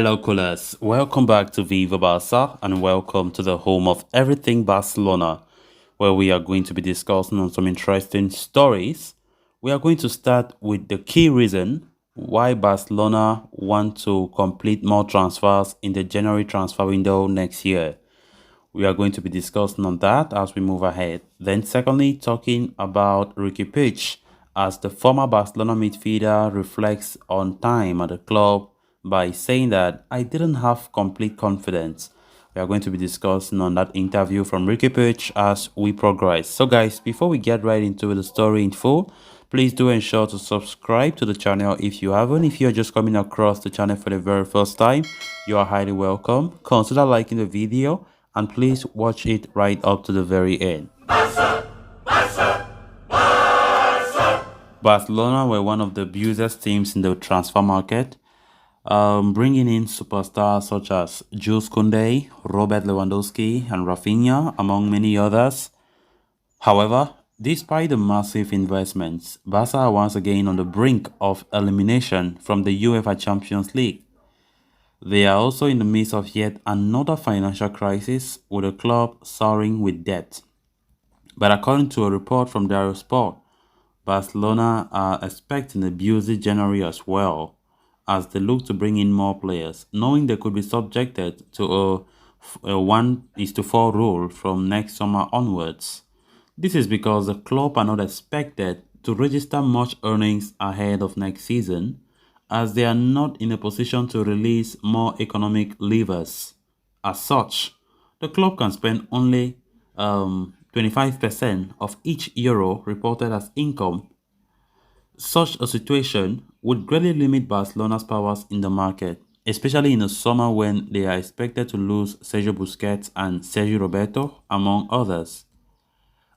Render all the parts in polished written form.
Hello, coolers. Welcome back to Viva Barca and welcome to the home of everything Barcelona, where we are going to be discussing on some interesting stories. We are going to start with the key reason why Barcelona want to complete more transfers in the January transfer window next year. We are going to be discussing on that as we move ahead. Then, secondly, talking about Riqui Puig as the former Barcelona midfielder reflects on time at the club by saying that I didn't have complete confidence. We are going to be discussing on that interview from Riqui Puig as we progress. So, guys, before we get right into the story in full, please do ensure to subscribe to the channel if you haven't. If you're just coming across the channel for the very first time, you are highly welcome. Consider liking the video and please watch it right up to the very end. Barcelona were one of the busiest teams in the transfer market, bringing in superstars such as Jules Koundé, Robert Lewandowski, and Rafinha, among many others. However, despite the massive investments, Barca are once again on the brink of elimination from the UEFA Champions League. They are also in the midst of yet another financial crisis, with the club soaring with debt. But according to a report from Diario Sport, Barcelona are expecting a busy January as well, as they look to bring in more players, knowing they could be subjected to a 1:4 rule from next summer onwards. This is because the club are not expected to register much earnings ahead of next season, as they are not in a position to release more economic levers. As such, the club can spend only 25% of each euro reported as income. Such a situation would greatly limit Barcelona's powers in the market, especially in the summer when they are expected to lose Sergio Busquets and Sergio Roberto, among others.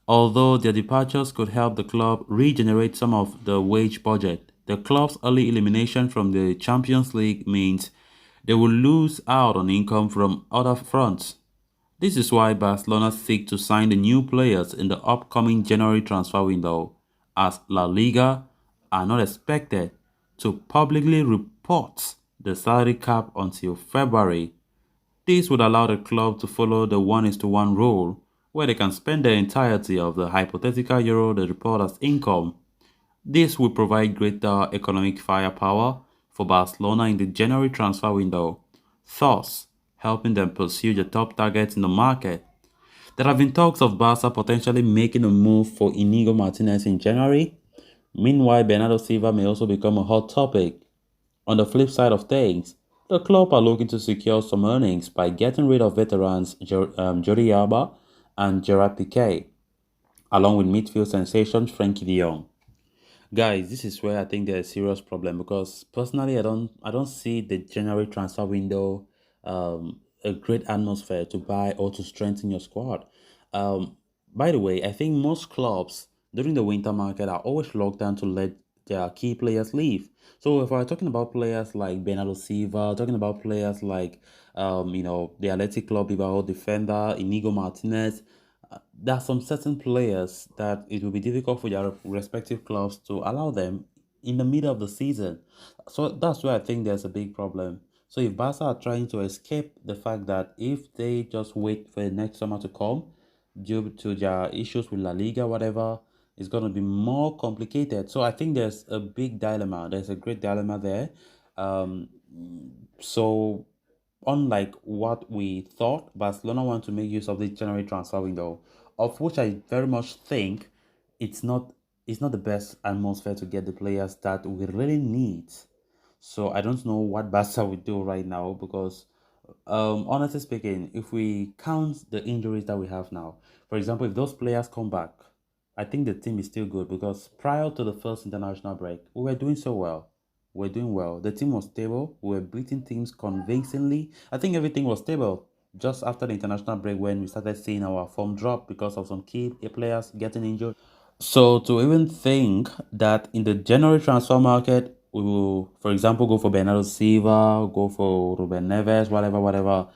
Although their departures could help the club regenerate some of the wage budget, the club's early elimination from the Champions League means they will lose out on income from other fronts. This is why Barcelona seek to sign the new players in the upcoming January transfer window, as La Liga are not expected to publicly report the salary cap until February. This would allow the club to follow the 1:1 rule, where they can spend the entirety of the hypothetical euro they report as income. This will provide greater economic firepower for Barcelona in the January transfer window, thus helping them pursue the top targets in the market. There have been talks of Barca potentially making a move for Inigo Martinez in January. Meanwhile, Bernardo Silva may also become a hot topic. On the flip side of things, the club are looking to secure some earnings by getting rid of veterans Jordi Alba and Gerard Piqué, along with midfield sensation Frenkie de Jong. Guys, this is where I think there's a serious problem because personally, I don't see the January transfer window a great atmosphere to buy or to strengthen your squad. Um, by the way, I think most clubs during the winter market are always locked down to let their key players leave. So if we're talking about players like Bernardo Silva, talking about players like the Athletic Club Bilbao defender Inigo Martinez, there are some certain players that it will be difficult for their respective clubs to allow them in the middle of the season. So that's where I think there's a big problem. So if Barca are trying to escape the fact that if they just wait for the next summer to come, due to their issues with La Liga, whatever, it's going to be more complicated. So I think there's a big dilemma. There's a great dilemma there. Um, so unlike what we thought, Barcelona want to make use of the January transfer window, of which I very much think it's not it's not the best atmosphere to get the players that we really need. So I don't know what Barca will do right now because, honestly speaking, if we count the injuries that we have now, for example, if those players come back, I think the team is still good because prior to the first international break, we were doing so well. We were doing well. The team was stable. We were beating teams convincingly. I think everything was stable just after the international break when we started seeing our form drop because of some key players getting injured. So to even think that in the January transfer market, we will, for example, go for Bernardo Silva, go for Ruben Neves, whatever, whatever.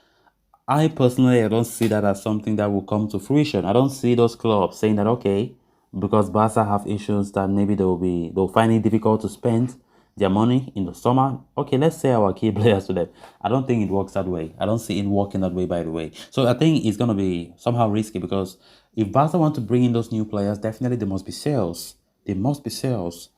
I don't see that as something that will come to fruition. I don't see those clubs saying that okay, because Barca have issues that maybe they'll find it difficult to spend. their money in the summer. Okay, let's say our key players to them. I don't think it works that way. I don't see it working that way, by the way. So I think it's going to be somehow risky because if Barca want to bring in those new players, definitely there must be sales. There must be sales.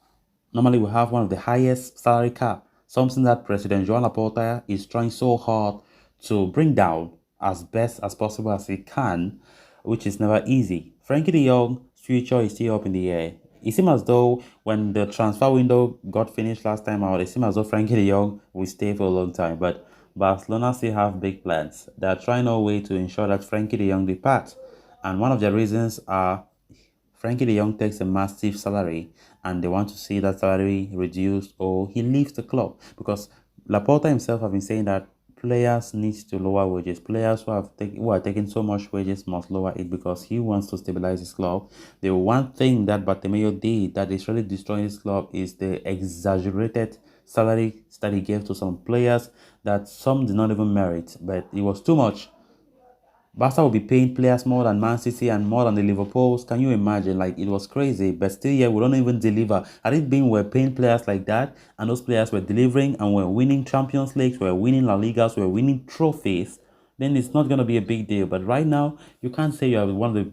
Normally, we have one of the highest salary cap, something that President Joan Laporta is trying so hard to bring down as best as possible as he can, which is never easy. Frankie de Jong's future is still up in the air. It seems as though when the transfer window got finished last time out, it seems as though Frankie de Jong will stay for a long time. But Barcelona still have big plans. They are trying a way to ensure that Frankie de Jong departs. And one of the reasons are Frankie de Jong takes a massive salary and they want to see that salary reduced or he leaves the club because Laporta himself have been saying that players need to lower wages. Players who are taking so much wages must lower it because he wants to stabilize his club. The one thing that Bartomeu did that is really destroying his club is the exaggerated salary that he gave to some players that some did not even merit, but it was too much. Barca will be paying players more than Man City and more than the Liverpools. Can you imagine? Like, it was crazy. But still, yeah, we don't even deliver. Had it been we're paying players like that, and those players were delivering and were winning Champions Leagues, were winning La Ligas, were winning trophies, then it's not going to be a big deal. But right now, you can't say you are one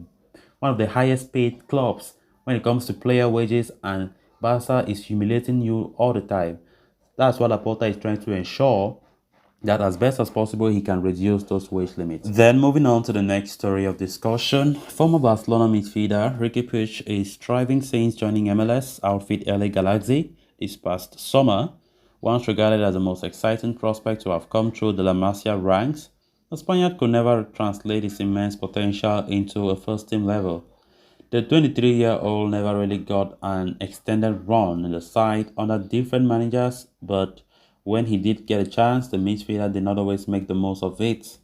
of the highest paid clubs when it comes to player wages, and Barca is humiliating you all the time. That's what Laporta is trying to ensure that as best as possible he can reduce those wage limits. Then moving on to the next story of discussion, former Barcelona midfielder Riqui Puig is thriving since joining MLS outfit LA Galaxy this past summer. Once regarded as the most exciting prospect to have come through the La Masia ranks, the Spaniard could never translate his immense potential into a first-team level. The 23-year-old never really got an extended run in the side under different managers, but when he did get a chance, the midfielder did not always make the most of it.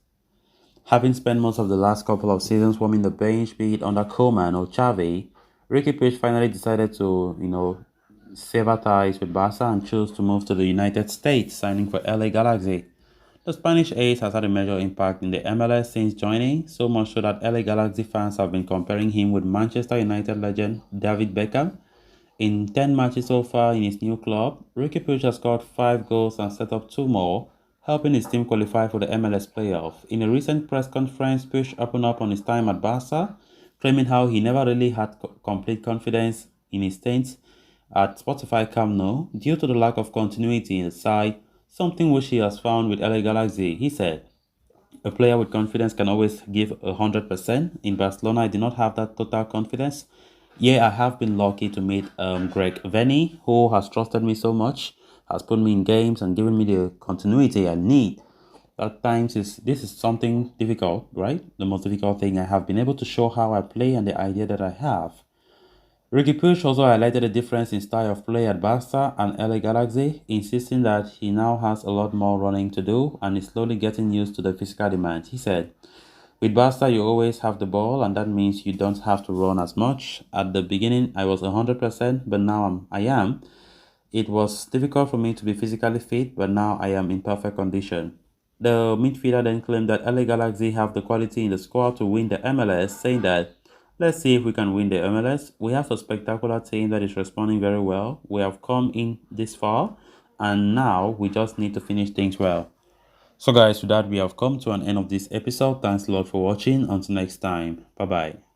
Having spent most of the last couple of seasons warming the bench, be it under Koeman or Xavi, Riqui Puig finally decided to, sever ties with Barca and chose to move to the United States, signing for LA Galaxy. The Spanish ace has had a major impact in the MLS since joining, so much so that LA Galaxy fans have been comparing him with Manchester United legend David Beckham. In 10 matches so far in his new club, Riqui Puig has scored 5 goals and set up 2 more, helping his team qualify for the MLS playoff. In a recent press conference, Puig opened up on his time at Barca, claiming how he never really had complete confidence in his stint at Spotify Camp Nou due to the lack of continuity in the side, something which he has found with LA Galaxy. He said, "A player with confidence can always give 100%. In Barcelona, I did not have that total confidence. Yeah, I have been lucky to meet Greg Vanney, who has trusted me so much, has put me in games and given me the continuity I need. At times, this is something difficult, right? The most difficult thing I have been able to show how I play and the idea that I have." Riqui Puig also highlighted the difference in style of play at Barca and LA Galaxy, insisting that he now has a lot more running to do and is slowly getting used to the physical demands. He said, "With Barca, you always have the ball, and that means you don't have to run as much. At the beginning, I was 100%, but now I am. It was difficult for me to be physically fit, but now I am in perfect condition." The midfielder then claimed that LA Galaxy have the quality in the squad to win the MLS, saying that, "Let's see if we can win the MLS. We have a spectacular team that is responding very well. We have come in this far, and now we just need to finish things well." So guys, with that, we have come to an end of this episode. Thanks a lot for watching. Until next time. Bye bye.